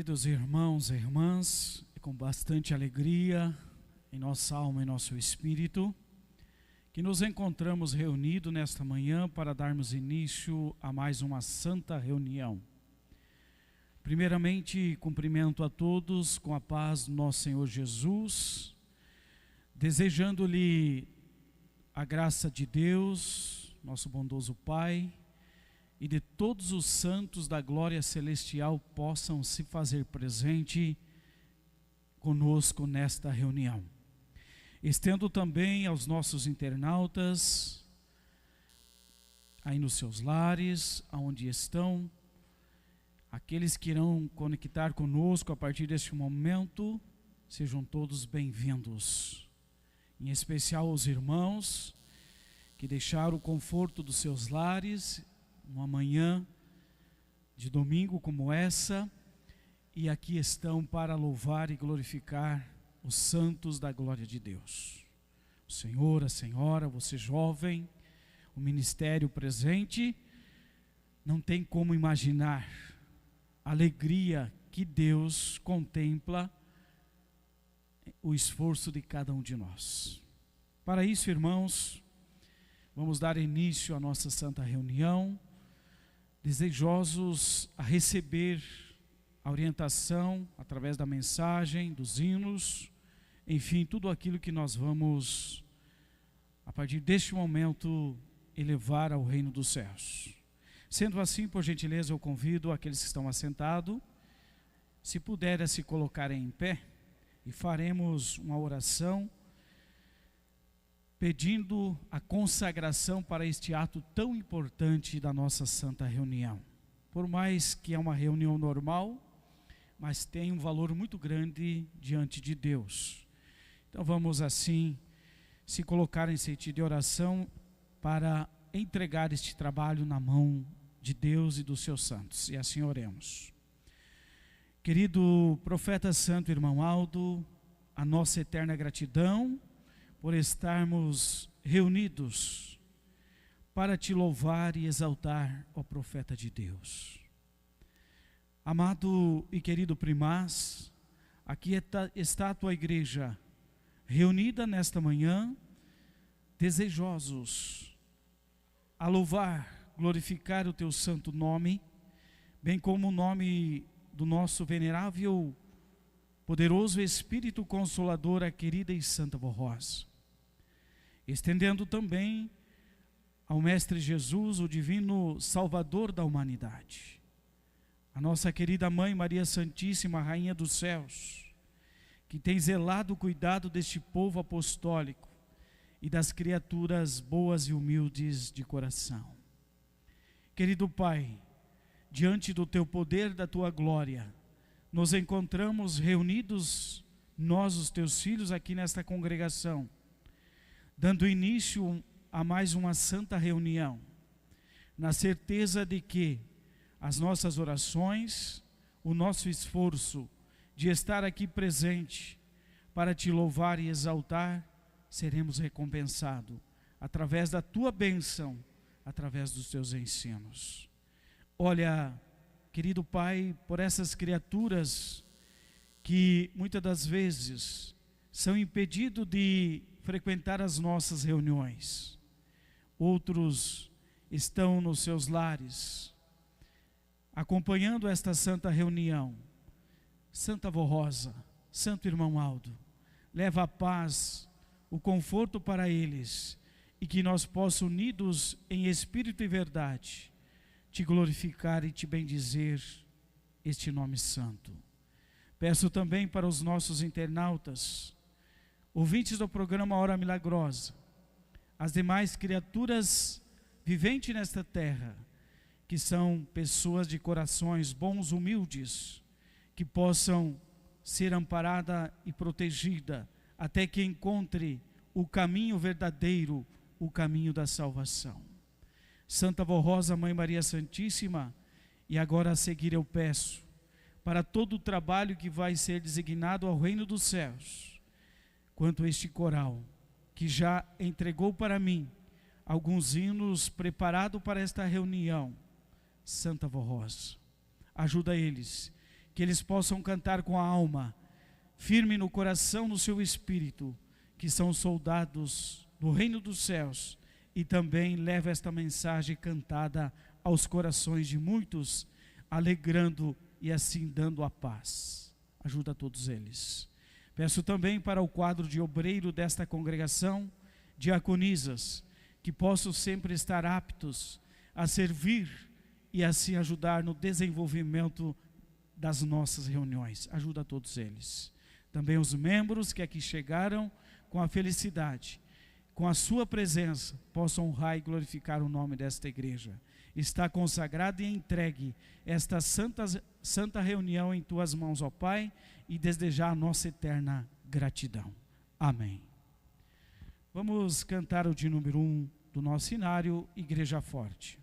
Queridos irmãos e irmãs, é com bastante alegria em nossa alma e nosso espírito que nos encontramos reunidos nesta manhã para darmos início a mais uma santa reunião. Primeiramente, cumprimento a todos com a paz do nosso Senhor Jesus, desejando-lhe a graça de Deus, nosso bondoso Pai, e de todos os santos da glória celestial possam se fazer presente conosco nesta reunião. Estendo também aos nossos internautas, aí nos seus lares, aonde estão, aqueles que irão conectar conosco a partir deste momento, sejam todos bem-vindos. Em especial aos irmãos que deixaram o conforto dos seus lares, uma manhã de domingo como essa, e aqui estão para louvar e glorificar os santos da glória de Deus. O Senhor, a Senhora, você jovem, o ministério presente, não tem como imaginar a alegria que Deus contempla o esforço de cada um de nós. Para isso, irmãos, vamos dar início à nossa santa reunião, desejosos a receber a orientação através da mensagem, dos hinos, enfim, tudo aquilo que nós vamos, a partir deste momento, elevar ao reino dos céus. Sendo assim, por gentileza, eu convido aqueles que estão assentados, se puderem se colocarem em pé, e faremos uma oração, pedindo a consagração para este ato tão importante da nossa santa reunião. Por mais que é uma reunião normal, mas tem um valor muito grande diante de Deus. Então vamos assim se colocar em sentido de oração para entregar este trabalho na mão de Deus e dos seus santos. E assim oremos. Querido profeta santo, irmão Aldo, a nossa eterna gratidão por estarmos reunidos para te louvar e exaltar, ó profeta de Deus. Amado e querido primaz, aqui está a tua igreja reunida nesta manhã, desejosos a louvar, glorificar o teu santo nome, bem como o nome do nosso venerável, poderoso Espírito Consolador, a querida e santa Vó Rosa. Estendendo também ao Mestre Jesus, o divino Salvador da humanidade, a nossa querida Mãe Maria Santíssima, Rainha dos Céus, que tem zelado o cuidado deste povo apostólico e das criaturas boas e humildes de coração. Querido Pai, diante do teu poder, da tua glória, nos encontramos reunidos, nós, os teus filhos, aqui nesta congregação, dando início a mais uma santa reunião, na certeza de que as nossas orações, o nosso esforço de estar aqui presente para te louvar e exaltar, seremos recompensados através da tua bênção, através dos teus ensinos. Olha, querido Pai, por essas criaturas que muitas das vezes são impedidos de frequentar as nossas reuniões. Outros estão nos seus lares, acompanhando esta santa reunião. Santa Vó Rosa, Santo Irmão Aldo, leva a paz, o conforto para eles, e que nós possamos, unidos em espírito e verdade, te glorificar e te bendizer este nome santo. Peço também para os nossos internautas, ouvintes do programa Hora Milagrosa, as demais criaturas viventes nesta terra, que são pessoas de corações bons, humildes, que possam ser amparada e protegida até que encontre o caminho verdadeiro, o caminho da salvação. Santa Vó Rosa, Mãe Maria Santíssima, e agora a seguir eu peço, para todo o trabalho que vai ser designado ao reino dos céus, quanto a este coral, que já entregou para mim alguns hinos preparados para esta reunião. Santa Vó Rosa, ajuda eles, que eles possam cantar com a alma, firme no coração, no seu espírito, que são soldados do reino dos céus, e também leva esta mensagem cantada aos corações de muitos, alegrando e assim dando a paz. Ajuda a todos eles. Peço também para o quadro de obreiro desta congregação, diaconisas, que possam sempre estar aptos a servir e assim ajudar no desenvolvimento das nossas reuniões. Ajuda a todos eles. Também os membros que aqui chegaram com a felicidade, com a sua presença, possam honrar e glorificar o nome desta igreja. Está consagrada e entregue esta santa reunião em tuas mãos, ó Pai, e desejar a nossa eterna gratidão. Amém. Vamos cantar o de número 1 do nosso cenário, Igreja Forte.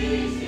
Peace.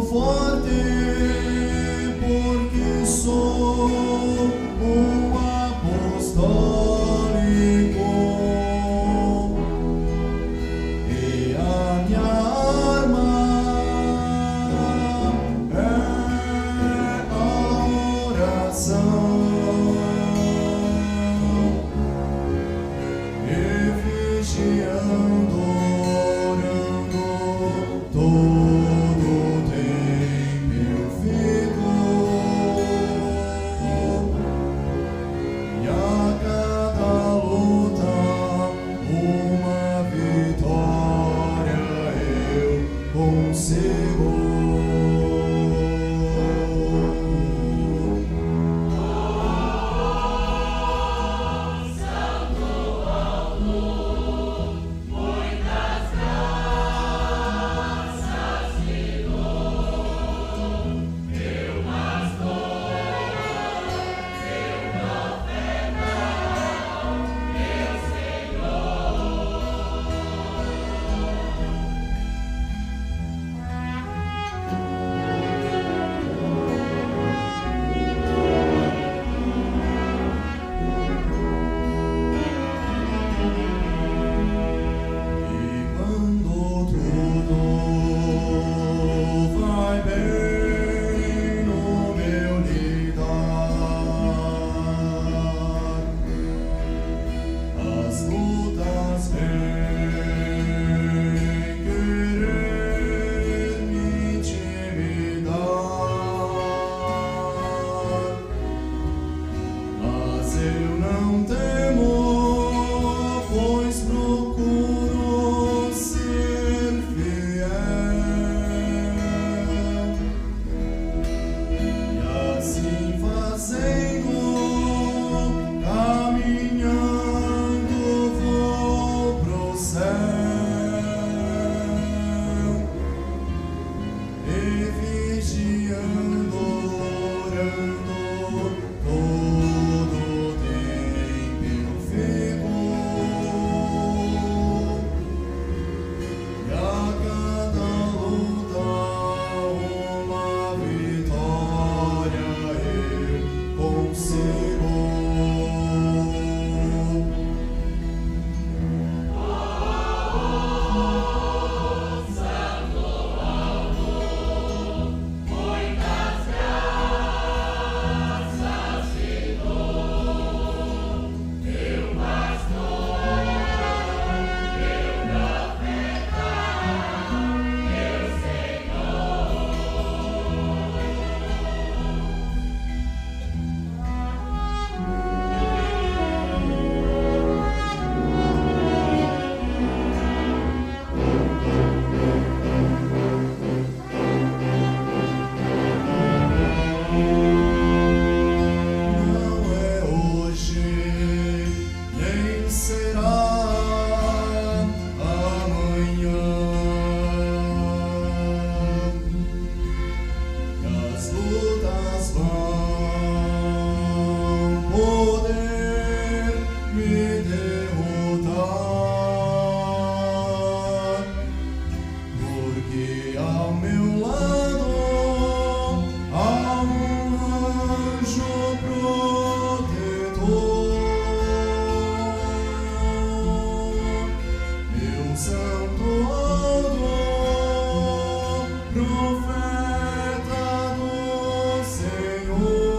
Forte porque sou uma profeta do Senhor.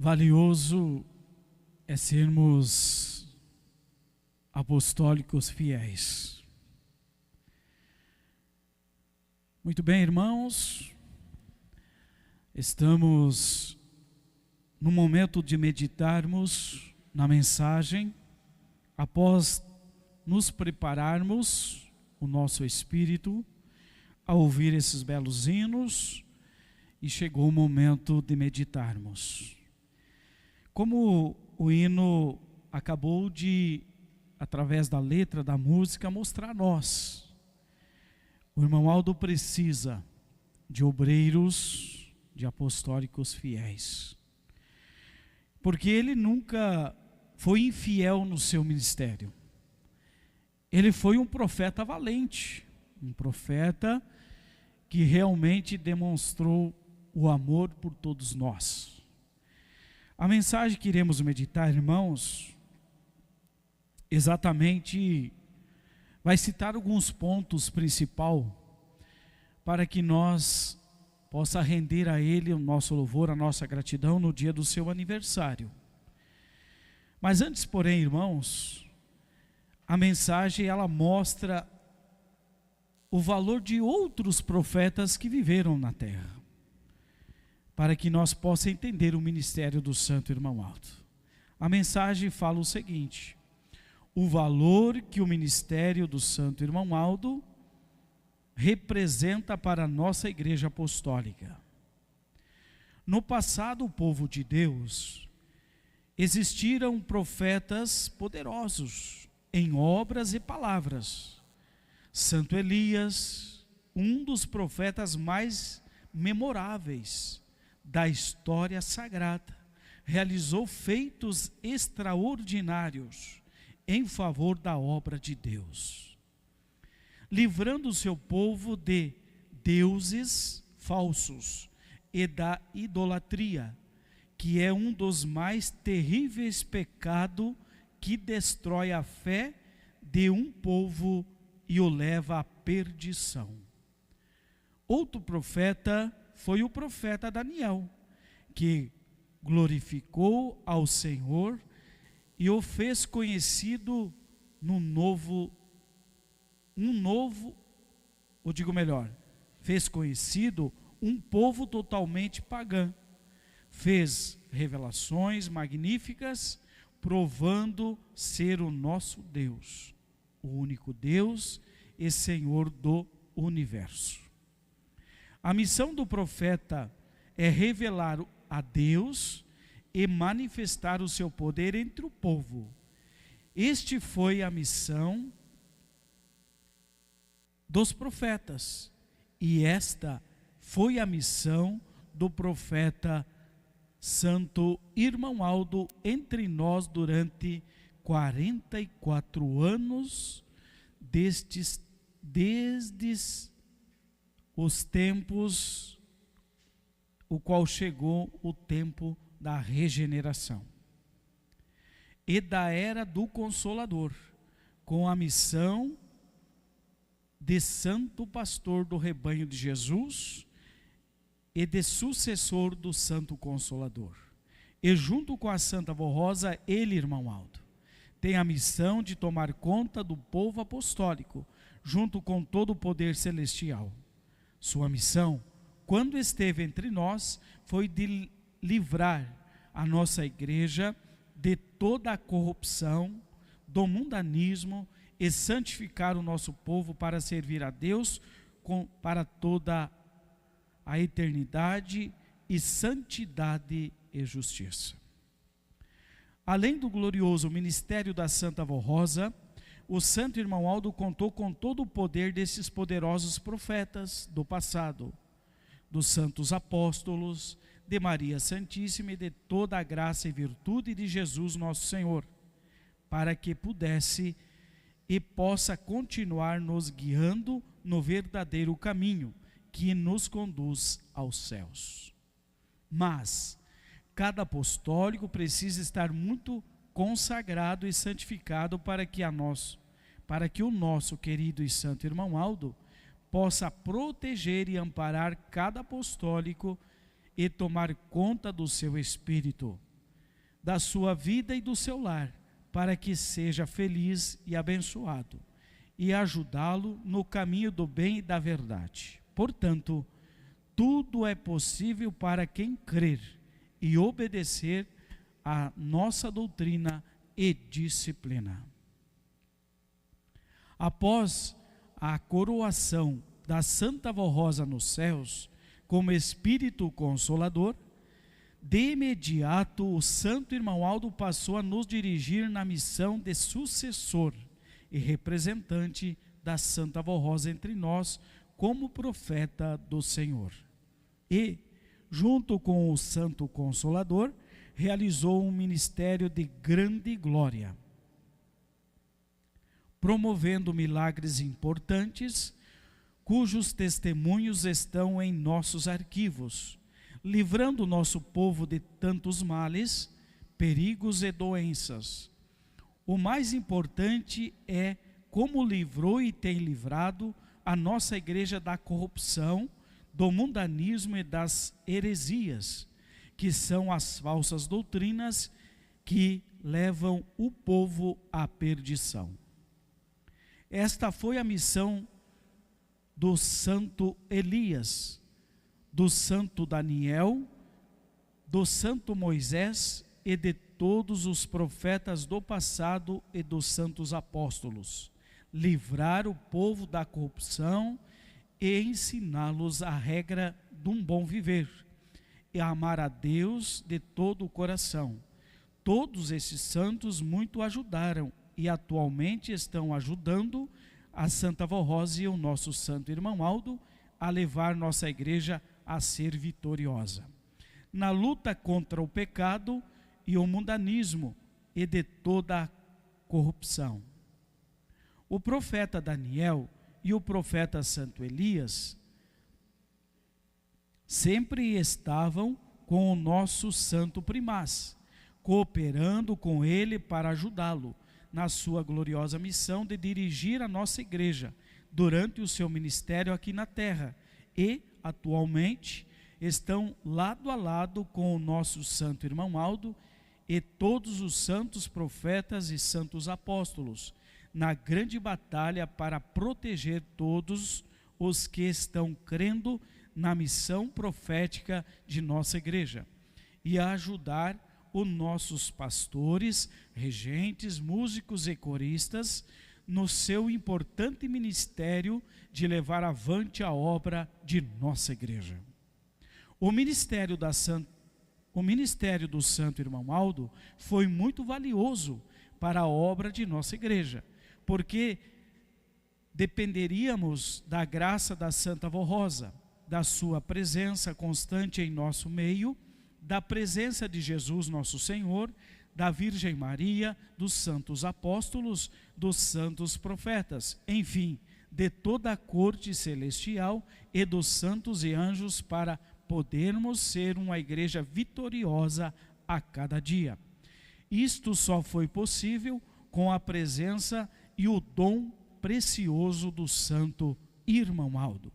valioso é sermos apostólicos fiéis. Muito bem, irmãos, estamos no momento de meditarmos na mensagem, após nos prepararmos o nosso espírito a ouvir esses belos hinos, e chegou o momento de meditarmos. Como o hino acabou de, através da letra da música, mostrar a nós, o irmão Aldo precisa de obreiros, de apostólicos fiéis, porque ele nunca foi infiel no seu ministério. Ele foi um profeta valente, um profeta que realmente demonstrou o amor por todos nós. A mensagem que iremos meditar, irmãos, exatamente vai citar alguns pontos principais para que nós possa render a Ele o nosso louvor, a nossa gratidão no dia do seu aniversário. Mas antes, porém, irmãos, a mensagem ela mostra o valor de outros profetas que viveram na terra, para que nós possamos entender o ministério do Santo Irmão Aldo. A mensagem fala o seguinte: o valor que o ministério do Santo Irmão Aldo representa para a nossa igreja apostólica. No passado, o povo de Deus, existiram profetas poderosos em obras e palavras. Santo Elias, um dos profetas mais memoráveis da história sagrada, realizou feitos extraordinários em favor da obra de Deus, livrando o seu povo de deuses falsos e da idolatria, que é um dos mais terríveis pecados que destrói a fé de um povo e o leva à perdição. Outro profeta foi o profeta Daniel, que glorificou ao Senhor e o fez conhecido fez conhecido um povo totalmente pagão. Fez revelações magníficas, provando ser o nosso Deus, o único Deus e Senhor do universo. A missão do profeta é revelar a Deus e manifestar o seu poder entre o povo. Este foi a missão dos profetas, e esta foi a missão do profeta Santo Irmão Aldo entre nós durante 44 anos, desde os tempos, o qual chegou o tempo da regeneração e da era do Consolador, com a missão de santo pastor do rebanho de Jesus e de sucessor do Santo Consolador. E junto com a Santa Avó Rosa, ele, irmão Aldo, tem a missão de tomar conta do povo apostólico, junto com todo o poder celestial. Sua missão, quando esteve entre nós, foi de livrar a nossa igreja de toda a corrupção, do mundanismo, e santificar o nosso povo para servir a Deus para toda a eternidade, e santidade e justiça. Além do glorioso ministério da Santa Avó Rosa, o Santo Irmão Aldo contou com todo o poder desses poderosos profetas do passado, dos santos apóstolos, de Maria Santíssima e de toda a graça e virtude de Jesus nosso Senhor, para que pudesse e possa continuar nos guiando no verdadeiro caminho que nos conduz aos céus. Mas cada apostólico precisa estar muito consagrado e santificado para que o nosso querido e santo irmão Aldo possa proteger e amparar cada apostólico e tomar conta do seu espírito, da sua vida e do seu lar, para que seja feliz e abençoado, e ajudá-lo no caminho do bem e da verdade. Portanto, tudo é possível para quem crer e obedecer à nossa doutrina e disciplina. Após a coroação da Santa Vó Rosa nos céus, como Espírito Consolador, de imediato o Santo Irmão Aldo passou a nos dirigir na missão de sucessor e representante da Santa Vó Rosa entre nós, como profeta do Senhor. E, junto com o Santo Consolador, realizou um ministério de grande glória, promovendo milagres importantes, cujos testemunhos estão em nossos arquivos, livrando o nosso povo de tantos males, perigos e doenças. O mais importante é como livrou e tem livrado a nossa igreja da corrupção, do mundanismo e das heresias, que são as falsas doutrinas que levam o povo à perdição. Esta foi a missão do santo Elias, do santo Daniel, do santo Moisés e de todos os profetas do passado e dos santos apóstolos, livrar o povo da corrupção e ensiná-los a regra de um bom viver, e amar a Deus de todo o coração. Todos esses santos muito ajudaram e atualmente estão ajudando a Santa Vó Rosa e o nosso Santo Irmão Aldo a levar nossa igreja a ser vitoriosa na luta contra o pecado e o mundanismo e de toda a corrupção. O profeta Daniel e o profeta Santo Elias sempre estavam com o nosso santo primaz, cooperando com ele para ajudá-lo na sua gloriosa missão de dirigir a nossa igreja durante o seu ministério aqui na terra, e atualmente estão lado a lado com o nosso santo irmão Aldo e todos os santos profetas e santos apóstolos na grande batalha para proteger todos os que estão crendo na missão profética de nossa igreja e a ajudar os nossos pastores, regentes, músicos e coristas no seu importante ministério de levar avante a obra de nossa igreja. O ministério do Santo Irmão Aldo foi muito valioso para a obra de nossa igreja, porque dependeríamos da graça da Santa Vó Rosa, da sua presença constante em nosso meio, da presença de Jesus nosso Senhor, da Virgem Maria, dos santos apóstolos, dos santos profetas, enfim, de toda a corte celestial e dos santos e anjos, para podermos ser uma igreja vitoriosa a cada dia. Isto só foi possível com a presença e o dom precioso do Santo Irmão Aldo,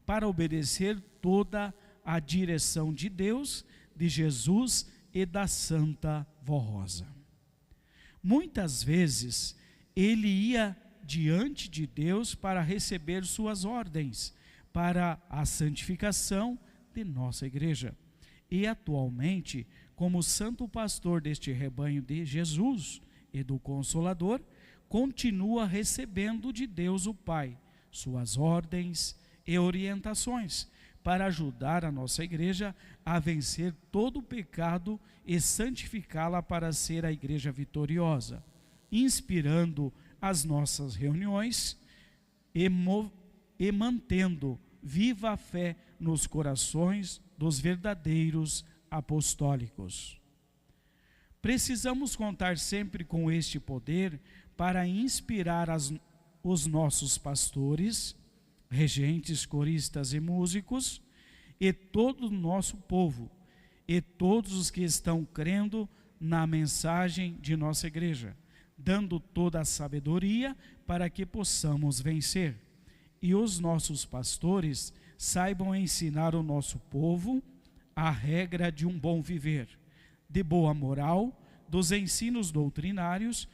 para obedecer toda a direção de Deus, de Jesus e da Santa Vó Rosa. Muitas vezes ele ia diante de Deus para receber suas ordens para a santificação de nossa igreja. E atualmente, como santo pastor deste rebanho de Jesus e do Consolador, continua recebendo de Deus o Pai suas ordens e orientações para ajudar a nossa igreja a vencer todo o pecado e santificá-la para ser a igreja vitoriosa, inspirando as nossas reuniões e mantendo viva a fé nos corações dos verdadeiros apostólicos. Precisamos contar sempre com este poder para inspirar os nossos pastores, regentes, coristas e músicos, e todo o nosso povo, e todos os que estão crendo na mensagem de nossa igreja, dando toda a sabedoria para que possamos vencer. E os nossos pastores saibam ensinar o nosso povo a regra de um bom viver, de boa moral, dos ensinos doutrinários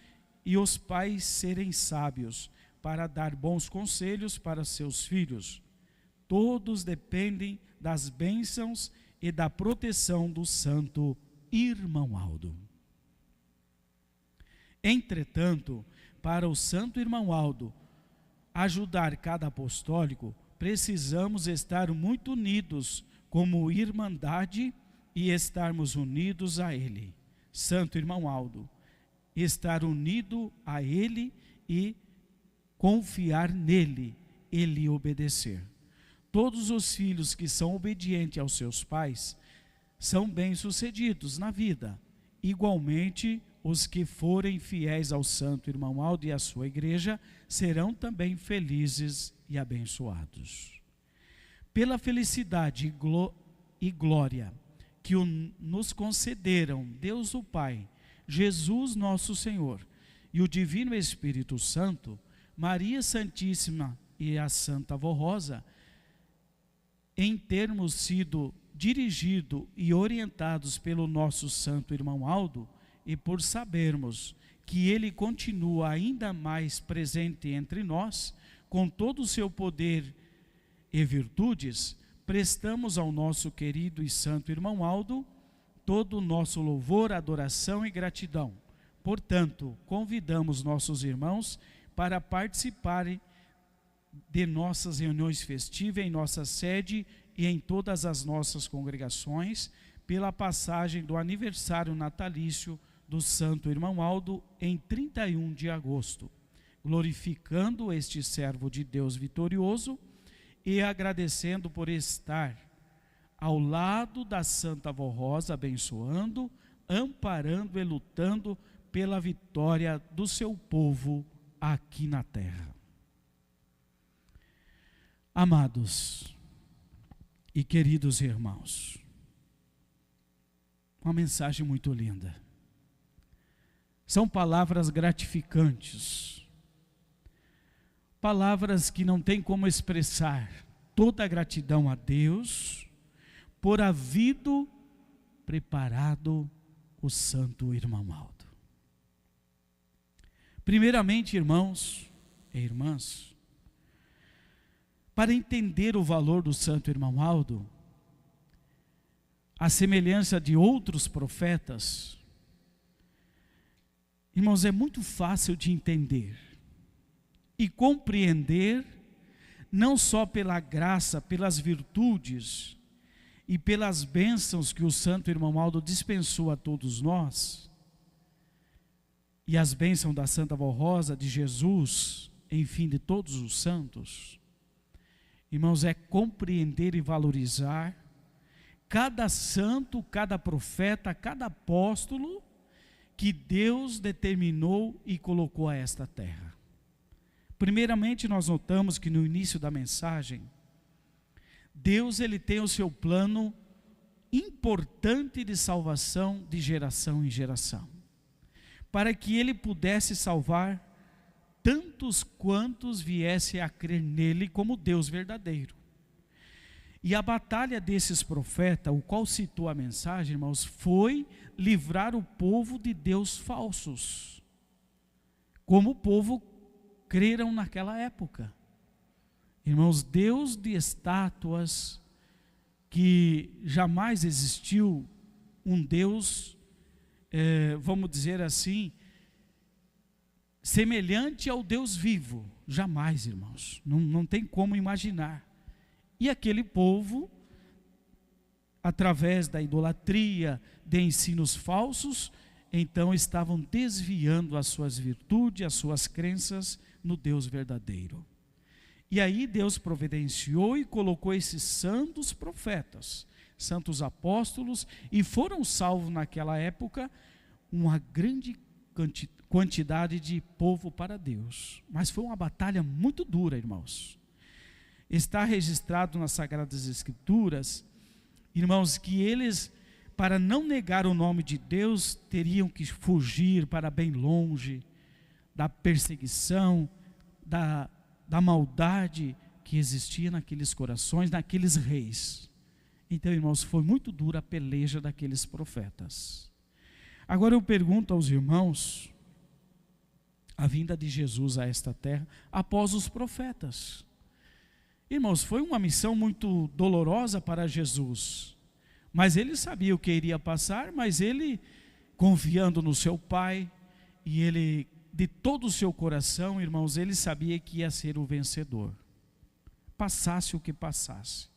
e os pais serem sábios, para dar bons conselhos para seus filhos. Todos dependem das bênçãos e da proteção do santo irmão Aldo. Entretanto, para o santo irmão Aldo ajudar cada apostólico, precisamos estar muito unidos como irmandade e estarmos unidos a ele. Santo irmão Aldo, estar unido a ele e confiar nele e lhe obedecer. Todos os filhos que são obedientes aos seus pais são bem-sucedidos na vida. Igualmente, os que forem fiéis ao santo irmão Aldo e à sua igreja serão também felizes e abençoados. Pela felicidade e glória que nos concederam Deus o Pai, Jesus nosso Senhor e o Divino Espírito Santo, Maria Santíssima e a Santa Avó Rosa, em termos sido dirigidos e orientados pelo nosso santo irmão Aldo, e por sabermos que ele continua ainda mais presente entre nós, com todo o seu poder e virtudes, prestamos ao nosso querido e santo irmão Aldo todo o nosso louvor, adoração e gratidão. Portanto, convidamos nossos irmãos para participarem de nossas reuniões festivas em nossa sede e em todas as nossas congregações, pela passagem do aniversário natalício do santo irmão Aldo em 31 de agosto, glorificando este servo de Deus vitorioso e agradecendo por estar ao lado da Santa Avó Rosa, abençoando, amparando e lutando pela vitória do seu povo aqui na terra. Amados e queridos irmãos, uma mensagem muito linda. São palavras gratificantes, palavras que não tem como expressar toda a gratidão a Deus por havido preparado o santo irmão Aldo. Primeiramente, irmãos e irmãs, para entender o valor do santo irmão Aldo, a semelhança de outros profetas, irmãos, é muito fácil de entender e compreender, não só pela graça, pelas virtudes e pelas bênçãos que o santo irmão Aldo dispensou a todos nós, e as bênçãos da Santa Avó Rosa, de Jesus, enfim, de todos os santos. Irmãos, é compreender e valorizar cada santo, cada profeta, cada apóstolo que Deus determinou e colocou a esta terra. Primeiramente, nós notamos que no início da mensagem, Deus ele tem o seu plano importante de salvação de geração em geração, para que ele pudesse salvar tantos quantos viessem a crer nele como Deus verdadeiro. E a batalha desses profetas, o qual citou a mensagem, irmãos, foi livrar o povo de Deus falsos, como o povo creram naquela época. Irmãos, Deus de estátuas, que jamais existiu um Deus, vamos dizer assim, semelhante ao Deus vivo, jamais, irmãos, não tem como imaginar. E aquele povo, através da idolatria, de ensinos falsos, então estavam desviando as suas virtudes, as suas crenças no Deus verdadeiro. E aí Deus providenciou e colocou esses santos profetas, santos apóstolos, e foram salvos naquela época uma grande quantidade de povo para Deus. Mas foi uma batalha muito dura, irmãos. Está registrado nas Sagradas Escrituras, irmãos, que eles, para não negar o nome de Deus, teriam que fugir para bem longe da perseguição, da maldade que existia naqueles corações, naqueles reis. Então, irmãos, foi muito dura a peleja daqueles profetas. Agora eu pergunto aos irmãos, a vinda de Jesus a esta terra após os profetas. Irmãos, foi uma missão muito dolorosa para Jesus, mas ele sabia o que iria passar, mas ele, confiando no seu Pai, e ele, de todo o seu coração, irmãos, ele sabia que ia ser o vencedor, passasse o que passasse.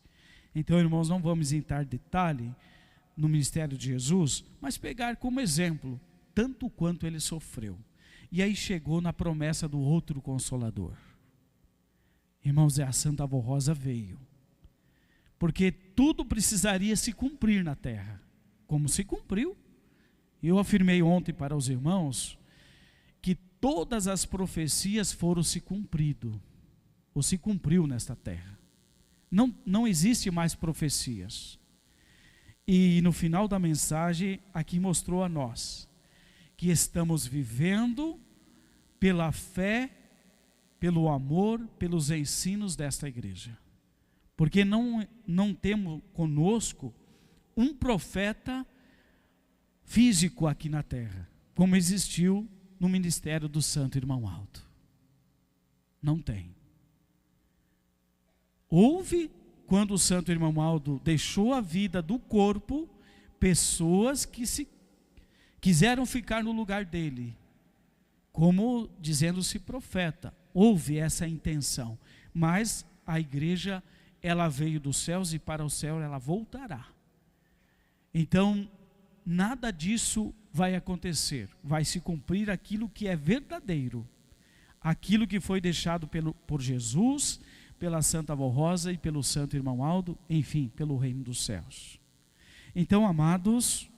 Então, irmãos, não vamos entrar em detalhe no ministério de Jesus, mas pegar como exemplo, tanto quanto ele sofreu. E aí chegou na promessa do outro Consolador. Irmãos, a Santa Avó Rosa veio, porque tudo precisaria se cumprir na terra, como se cumpriu. Eu afirmei ontem para os irmãos, que todas as profecias foram se cumprido, ou se cumpriu nesta terra. Não existe mais profecias. E no final da mensagem, aqui mostrou a nós, que estamos vivendo pela fé, pelo amor, pelos ensinos desta igreja. Porque não temos conosco um profeta físico aqui na terra, como existiu no ministério do Santo Irmão Aldo. Não tem. Houve, quando o Santo Irmão Aldo deixou a vida do corpo, pessoas que quiseram ficar no lugar dele, como dizendo-se profeta. Houve essa intenção, mas a igreja, ela veio dos céus e para o céu ela voltará. Então, nada disso vai acontecer, vai se cumprir aquilo que é verdadeiro, aquilo que foi deixado por Jesus, pela Santa Avó Rosa e pelo Santo Irmão Aldo, enfim, pelo reino dos céus. Então, amados,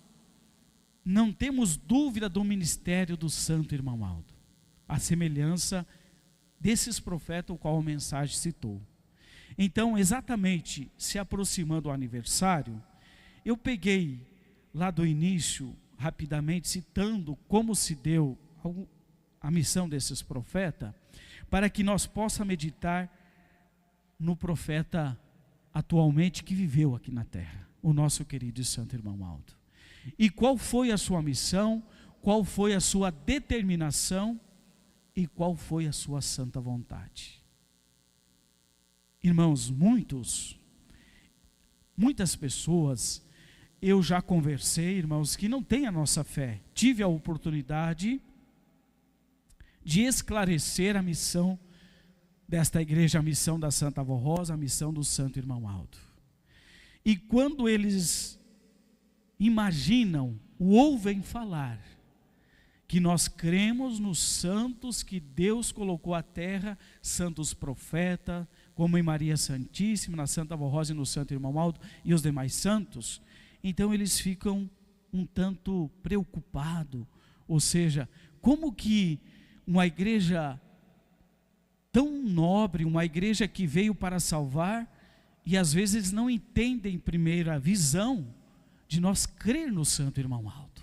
não temos dúvida do ministério do Santo Irmão Aldo, a semelhança desses profetas, o qual a mensagem citou. Então, exatamente se aproximando do aniversário, eu peguei lá do início, rapidamente, citando como se deu a missão desses profetas, para que nós possamos meditar no profeta atualmente que viveu aqui na terra, o nosso querido e Santo Irmão Aldo. E qual foi a sua missão, qual foi a sua determinação e qual foi a sua santa vontade. Irmãos, muitas pessoas, eu já conversei, irmãos, que não têm a nossa fé. Tive a oportunidade de esclarecer a missão desta igreja, a missão da Santa Avó Rosa, a missão do Santo Irmão Aldo. E quando eles imaginam, ouvem falar, que nós cremos nos santos que Deus colocou à terra, santos profetas, como em Maria Santíssima, na Santa Avó Rosa e no Santo Irmão Aldo e os demais santos, então eles ficam um tanto preocupados, ou seja, como que uma igreja tão nobre, uma igreja que veio para salvar, e às vezes eles não entendem primeiro a visão de nós crer no Santo Irmão Aldo,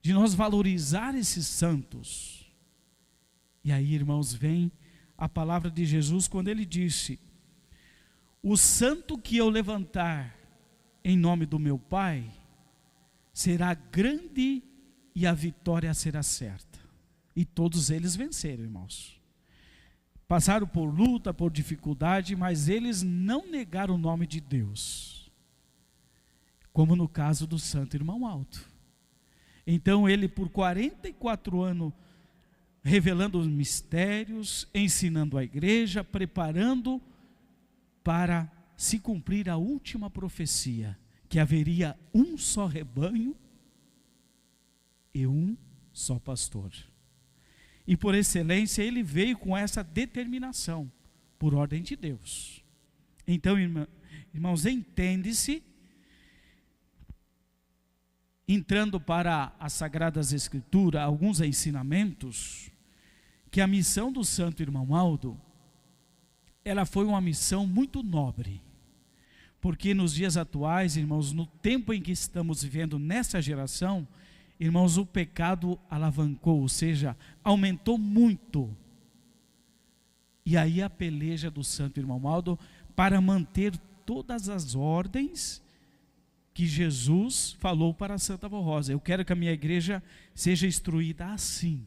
de nós valorizar esses santos. E aí, irmãos, vem a palavra de Jesus quando ele disse: o santo que eu levantar em nome do meu Pai será grande e a vitória será certa. E todos eles venceram, irmãos. Passaram por luta, por dificuldade, mas eles não negaram o nome de Deus, como no caso do Santo Irmão Aldo. Então ele, por 44 anos, revelando os mistérios, ensinando a igreja, preparando para se cumprir a última profecia, que haveria um só rebanho e um só pastor. E por excelência ele veio com essa determinação, por ordem de Deus. Então, irmãos, entende-se, entrando para as Sagradas Escrituras, alguns ensinamentos, que a missão do Santo Irmão Aldo, ela foi uma missão muito nobre, porque nos dias atuais, irmãos, no tempo em que estamos vivendo nessa geração, irmãos, o pecado alavancou, ou seja, aumentou muito. E aí a peleja do Santo Irmão Aldo para manter todas as ordens que Jesus falou para a Santa Avó Rosa: eu quero que a minha igreja seja instruída assim,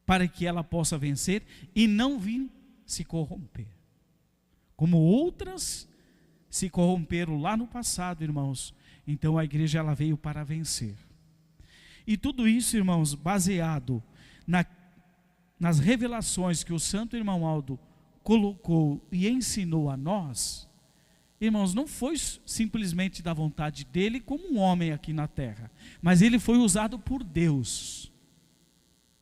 para que ela possa vencer e não vir se corromper, como outras se corromperam lá no passado, irmãos. Então a igreja, ela veio para vencer. E tudo isso, irmãos, baseado nas revelações que o Santo Irmão Aldo colocou e ensinou a nós. Irmãos, não foi simplesmente da vontade dele como um homem aqui na terra, mas ele foi usado por Deus,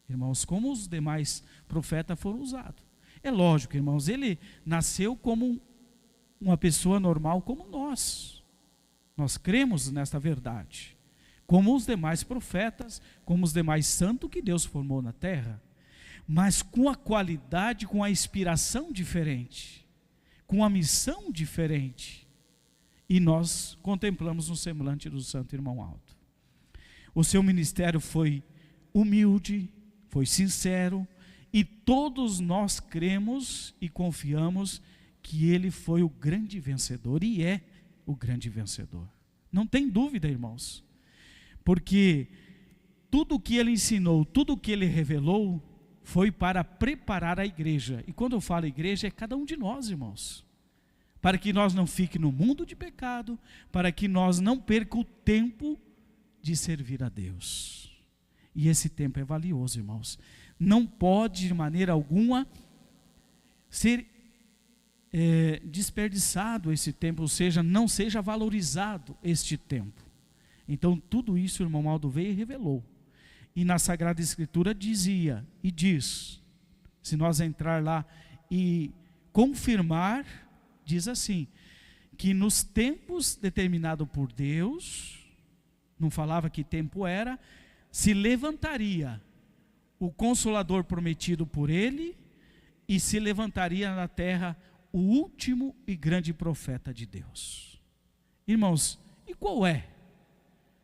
irmãos, como os demais profetas foram usados. É lógico, irmãos, ele nasceu como uma pessoa normal como nós cremos nesta verdade, como os demais profetas, como os demais santos que Deus formou na terra, mas com a qualidade, com a inspiração diferente, com a missão diferente. E nós contemplamos no semblante do Santo Irmão Aldo. O seu ministério foi humilde, foi sincero, e todos nós cremos e confiamos que ele foi o grande vencedor, e é o grande vencedor. Não tem dúvida, irmãos, porque tudo o que ele ensinou, tudo o que ele revelou, foi para preparar a igreja. E quando eu falo igreja, é cada um de nós, irmãos, para que nós não fiquemos no mundo de pecado, para que nós não percamos o tempo de servir a Deus. E esse tempo é valioso, irmãos. Não pode de maneira alguma ser desperdiçado esse tempo, ou seja, não seja valorizado este tempo. Então tudo isso o irmão Aldo veio e revelou. E na Sagrada Escritura dizia e diz, se nós entrar lá e confirmar, diz assim, que nos tempos determinados por Deus, não falava que tempo era, se levantaria o Consolador prometido por ele, e se levantaria na terra o último e grande profeta de Deus. Irmãos, e qual é?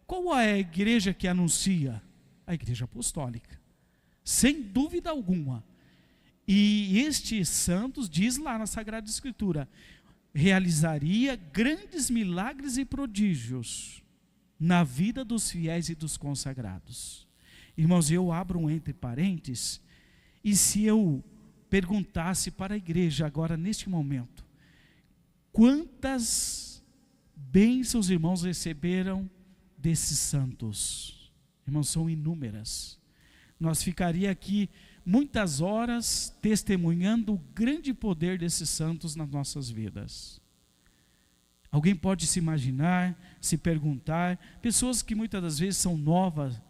Qual é a igreja que anuncia? A igreja apostólica, sem dúvida alguma. E estes santos, diz lá na Sagrada Escritura, realizaria grandes milagres e prodígios na vida dos fiéis e dos consagrados. Irmãos, eu abro um entre parênteses, e se eu perguntasse para a igreja agora neste momento, quantas bênçãos, irmãos, receberam desses santos? Irmãos, são inúmeras. Nós ficaríamos aqui muitas horas testemunhando o grande poder desses santos nas nossas vidas. Alguém pode se imaginar, se perguntar, pessoas que muitas das vezes são novas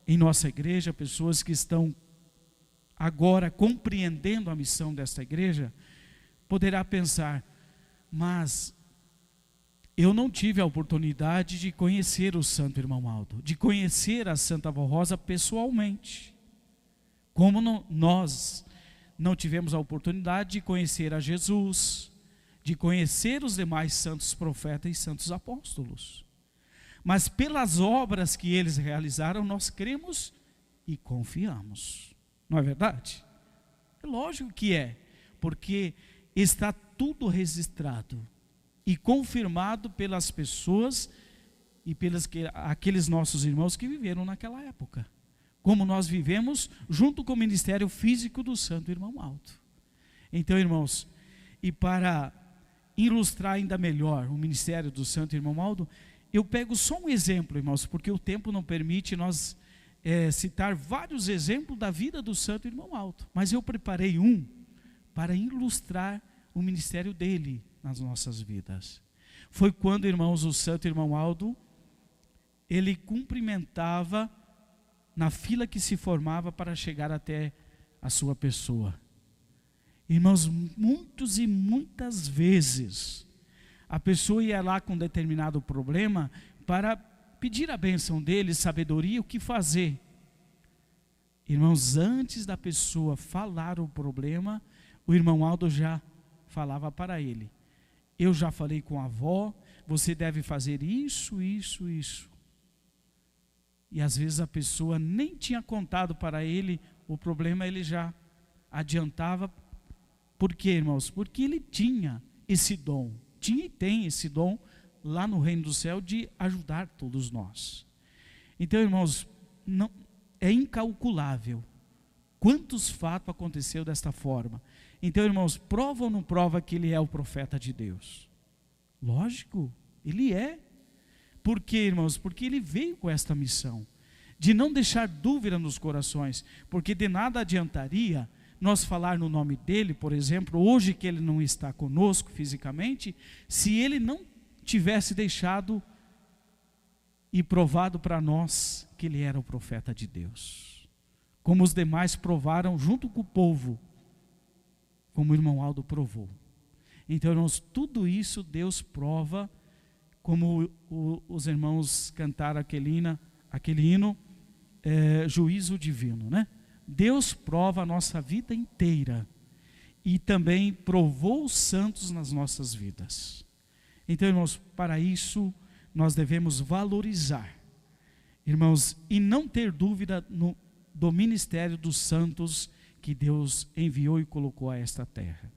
em nossa igreja, pessoas que estão agora compreendendo a missão desta igreja, poderá pensar, mas eu não tive a oportunidade de conhecer o Santo Irmão Aldo, de conhecer a Santa Avó Rosa pessoalmente, como nós não tivemos a oportunidade de conhecer a Jesus, de conhecer os demais santos profetas e santos apóstolos, mas pelas obras que eles realizaram, nós cremos e confiamos, não é verdade? É lógico que é, porque está tudo registrado e confirmado pelas pessoas e pelos aqueles nossos irmãos que viveram naquela época, como nós vivemos junto com o ministério físico do Santo Irmão Aldo. Então, irmãos, e para ilustrar ainda melhor o ministério do Santo Irmão Aldo, eu pego só um exemplo, irmãos, porque o tempo não permite nós citar vários exemplos da vida do Santo Irmão Aldo, mas eu preparei um para ilustrar o ministério dele nas nossas vidas. Foi quando, irmãos, o Santo Irmão Aldo, ele cumprimentava na fila que se formava para chegar até a sua pessoa. Irmãos, muitas e muitas vezes a pessoa ia lá com determinado problema para pedir a bênção dele, sabedoria, o que fazer. Irmãos, antes da pessoa falar o problema, o irmão Aldo já falava para ele: eu já falei com a avó, você deve fazer isso, isso, isso. E às vezes a pessoa nem tinha contado para ele o problema, ele já adiantava. Por quê, irmãos? Porque ele tinha esse dom, tinha e tem esse dom lá no reino do céu de ajudar todos nós. Então, irmãos, não, é incalculável quantos fatos aconteceu desta forma. Então, irmãos, prova ou não prova que ele é o profeta de Deus? Lógico, ele é. Por quê, irmãos? Porque ele veio com esta missão de não deixar dúvida nos corações, porque de nada adiantaria nós falar no nome dele, por exemplo, hoje que ele não está conosco fisicamente, se ele não tivesse deixado e provado para nós que ele era o profeta de Deus, como os demais provaram junto com o povo, como o irmão Aldo provou. Então, irmãos, tudo isso Deus prova, como os irmãos cantaram aquele hino, juízo divino, né? Deus prova a nossa vida inteira e também provou os santos nas nossas vidas. Então, irmãos, para isso nós devemos valorizar, irmãos, e não ter dúvida do ministério dos santos que Deus enviou e colocou a esta terra.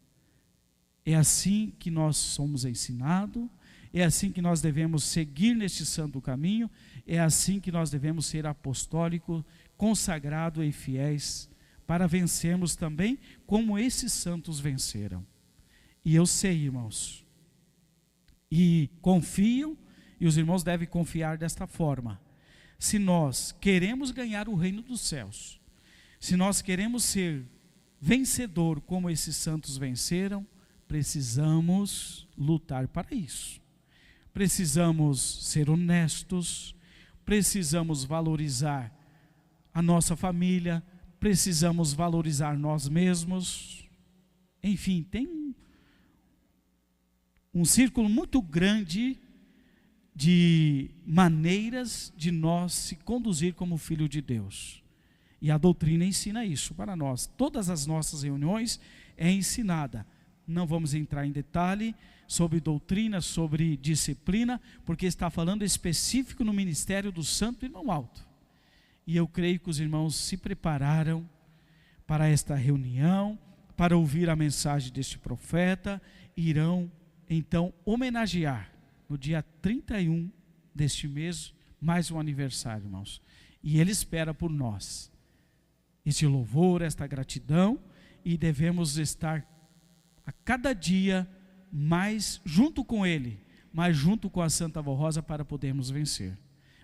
É assim que nós somos ensinados, é assim que nós devemos seguir neste santo caminho, é assim que nós devemos ser apostólicos, consagrados e fiéis, para vencermos também como esses santos venceram. E eu sei, irmãos, e confio, e os irmãos devem confiar desta forma: se nós queremos ganhar o reino dos céus, se nós queremos ser vencedor como esses santos venceram, precisamos lutar para isso. Precisamos ser honestos, precisamos valorizar a nossa família, precisamos valorizar nós mesmos. Enfim, tem um círculo muito grande de maneiras de nós se conduzir como filho de Deus. E a doutrina ensina isso para nós. Todas as nossas reuniões é ensinada. Não vamos entrar em detalhe sobre doutrina, sobre disciplina, porque está falando específico no ministério do Santo Irmão Aldo. E eu creio que os irmãos se prepararam para esta reunião, para ouvir a mensagem deste profeta, irão então homenagear no dia 31 deste mês, mais um aniversário, irmãos. E ele espera por nós este louvor, esta gratidão, e devemos estar a cada dia mais junto com ele, mais junto com a Santa Avó Rosa, para podermos vencer.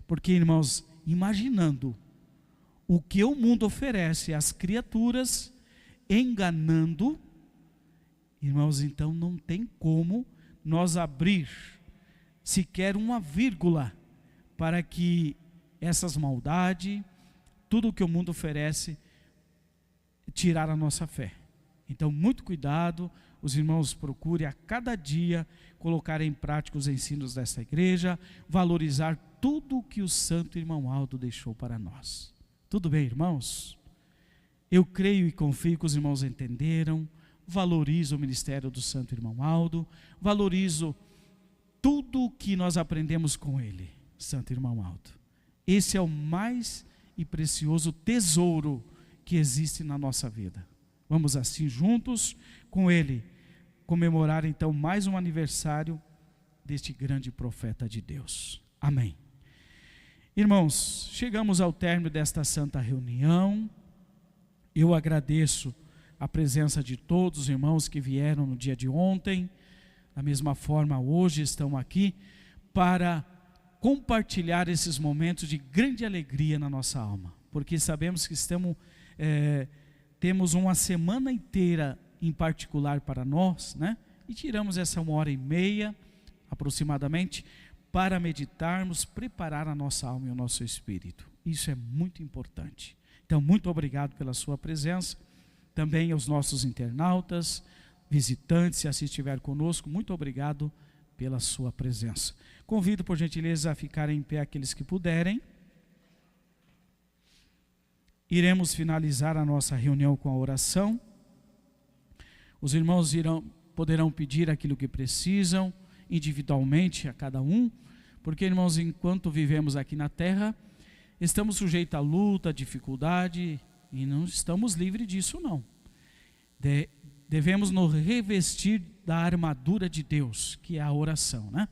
Porque, irmãos, imaginando o que o mundo oferece às criaturas, enganando, irmãos, então não tem como nós abrir sequer uma vírgula para que essas maldades, tudo o que o mundo oferece, tirar a nossa fé. Então, muito cuidado, os irmãos procurem a cada dia colocar em prática os ensinos desta igreja, valorizar tudo o que o Santo Irmão Aldo deixou para nós. Tudo bem, irmãos? Eu creio e confio que os irmãos entenderam, valorizo o ministério do Santo Irmão Aldo, valorizo tudo o que nós aprendemos com ele, Santo Irmão Aldo. Esse é o mais e precioso tesouro que existe na nossa vida. Vamos assim juntos com ele comemorar então mais um aniversário deste grande profeta de Deus. Amém. Irmãos, chegamos ao término desta santa reunião. Eu agradeço a presença de todos os irmãos que vieram no dia de ontem. Da mesma forma, hoje estão aqui para compartilhar esses momentos de grande alegria na nossa alma, porque sabemos que temos uma semana inteira em particular para nós, né? E tiramos essa 1h30 aproximadamente para meditarmos, preparar a nossa alma e o nosso espírito. Isso é muito importante. Então, muito obrigado pela sua presença. Também aos nossos internautas, visitantes, se assim estiver conosco, muito obrigado pela sua presença. Convido, por gentileza, a ficarem em pé aqueles que puderem. Iremos finalizar a nossa reunião com a oração. Os irmãos poderão pedir aquilo que precisam, individualmente a cada um, porque, irmãos, enquanto vivemos aqui na terra, estamos sujeitos a luta, dificuldade, e não estamos livres disso não. Devemos nos revestir da armadura de Deus, que é a oração, né?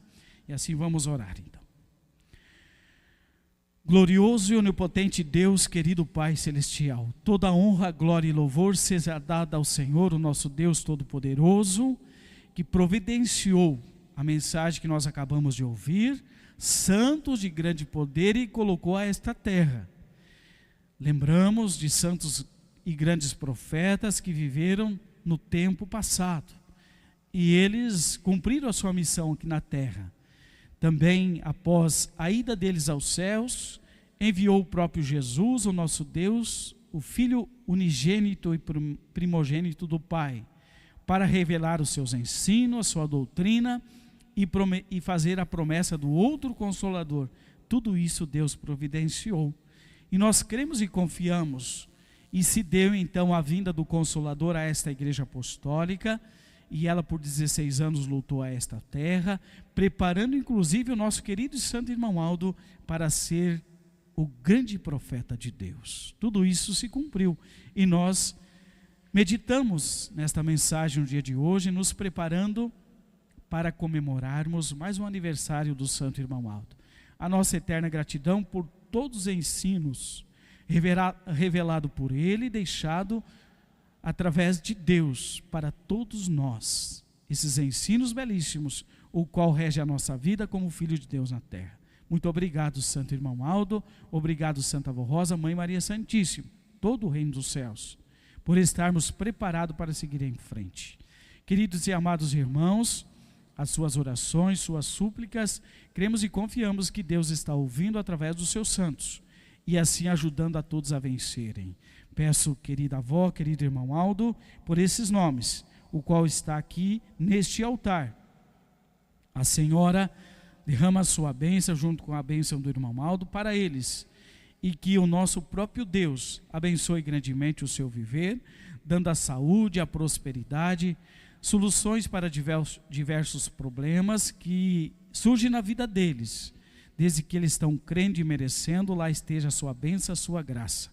E assim vamos orar então. Glorioso e onipotente Deus, querido Pai Celestial, toda honra, glória e louvor seja dada ao Senhor, o nosso Deus Todo-Poderoso, que providenciou a mensagem que nós acabamos de ouvir, santos de grande poder, e colocou a esta terra. Lembramos de santos e grandes profetas que viveram no tempo passado, e eles cumpriram a sua missão aqui na terra. Também, após a ida deles aos céus, enviou o próprio Jesus, o nosso Deus, o Filho unigênito e primogênito do Pai, para revelar os seus ensinos, a sua doutrina e fazer a promessa do outro Consolador. Tudo isso Deus providenciou. E nós cremos e confiamos. E se deu então a vinda do Consolador a esta igreja apostólica, e ela por 16 anos lutou a esta terra, preparando inclusive o nosso querido e santo irmão Aldo para ser o grande profeta de Deus. Tudo isso se cumpriu, e nós meditamos nesta mensagem no dia de hoje, nos preparando para comemorarmos mais um aniversário do santo irmão Aldo. A nossa eterna gratidão por todos os ensinos revelado por ele e deixado através de Deus para todos nós, esses ensinos belíssimos, o qual rege a nossa vida como filho de Deus na terra. Muito obrigado, santo irmão Aldo, obrigado, Santa Avó Rosa, Mãe Maria Santíssima, todo o reino dos céus, por estarmos preparados para seguir em frente. Queridos e amados irmãos, as suas orações, suas súplicas, cremos e confiamos que Deus está ouvindo através dos seus santos, e assim ajudando a todos a vencerem. Peço, querida avó, querido irmão Aldo, por esses nomes, o qual está aqui neste altar. A Senhora derrama a sua bênção junto com a bênção do irmão Aldo para eles, e que o nosso próprio Deus abençoe grandemente o seu viver, dando a saúde, a prosperidade, soluções para diversos problemas que surgem na vida deles. Desde que eles estão crendo e merecendo, lá esteja a sua bênção, a sua graça.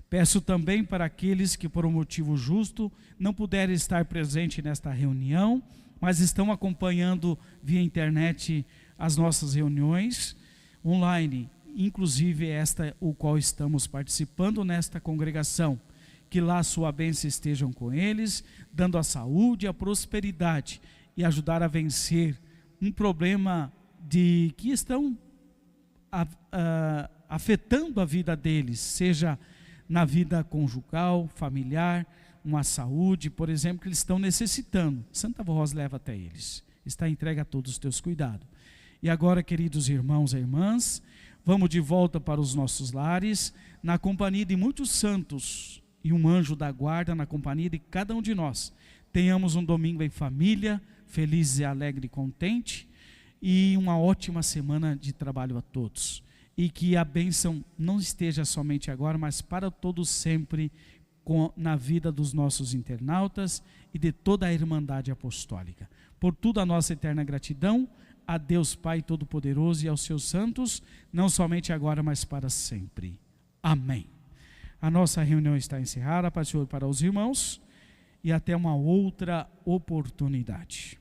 Peço também para aqueles que por um motivo justo não puderem estar presentes nesta reunião, mas estão acompanhando via internet as nossas reuniões online, inclusive esta o qual estamos participando nesta congregação, que lá a sua bênção estejam com eles, dando a saúde, a prosperidade e ajudar a vencer um problema que estão afetando a vida deles, seja na vida conjugal, familiar, uma saúde, por exemplo, que eles estão necessitando. Santa Avó Rosa leva até eles, está entregue a todos os teus cuidados. E agora, queridos irmãos e irmãs, vamos de volta para os nossos lares, na companhia de muitos santos e um anjo da guarda, na companhia de cada um de nós. Tenhamos um domingo em família, feliz e alegre e contente, e uma ótima semana de trabalho a todos. E que a bênção não esteja somente agora, mas para todos sempre, na vida dos nossos internautas e de toda a Irmandade Apostólica. Por tudo a nossa eterna gratidão, a Deus Pai Todo-Poderoso e aos seus santos, não somente agora, mas para sempre. Amém. A nossa reunião está encerrada, paz do Senhor para os irmãos, e até uma outra oportunidade.